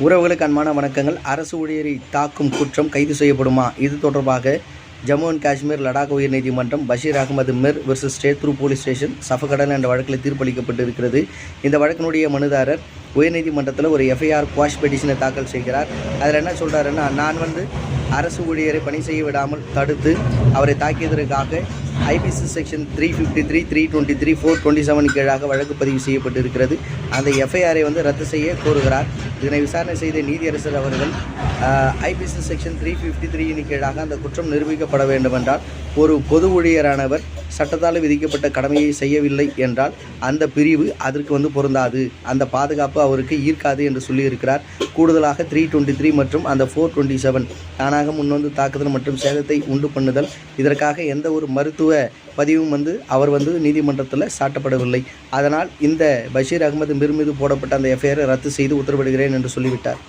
உறவுகளுக்கு அன்பான வணக்கங்கள். அரசு ஊழியரை தாக்கும் குற்றம் கைது செய்யப்படுமா? இது தொடர்பாக ஜம்மு அண்ட் காஷ்மீர் லடாக் உயர்நீதிமன்றம் Bashir Ahmad Mir versus state through police station Safakadal என்ற வழக்கில் தீர்ப்பளிக்கப்பட்டு இருக்கிறது. இந்த வழக்கினுடைய மனுதாரர் உயர்நீதிமன்றத்தில் ஒரு எஃப்ஐஆர் குவாஷ் பெட்டிஷனை தாக்கல் செய்கிறார். அதில் என்ன சொல்கிறாருன்னா, நான் அரசு ஊழியரை பணி செய்ய விடாமல் தடுத்து அவரை தாக்கியதற்காக ஐபிசி செக்ஷன் 353, 323, 427 கீழாக வழக்கு பதிவு செய்யப்பட்டு இருக்கிறது. அந்த எஃப்ஐஆரை ரத்து செய்ய கோருகிறார். இதனை விசாரணை செய்த நீதியரசர் அவர்கள் ஐபிசி செக்ஷன் 353 கீழாக அந்த குற்றம் நிரூபிக்கப்பட வேண்டுமென்றால் ஒரு பொது ஊழியரானவர் சட்டத்தால் விதிக்கப்பட்ட கடமையை செய்யவில்லை என்றால் அந்த பிரிவு அதற்கு பொருந்தாது, அந்த பாதுகாப்பு அவருக்கு ஈர்க்காது என்று சொல்லியிருக்கிறார். கூடுதலாக 323 மற்றும் அந்த 427 தானாக முன்வந்து தாக்குதல் மற்றும் சேதத்தை உண்டு பண்ணுதல், இதற்காக எந்த ஒரு மருத்துவ பதிவும் அவர் நீதிமன்றத்தில் சாட்டப்படவில்லை. அதனால் இந்த பஷீர் அகமது மிர் மீது போடப்பட்ட அந்த எஃப்ஐஆரை ரத்து செய்து உத்தரவிடுகிறேன் என்று சொல்லிவிட்டார்.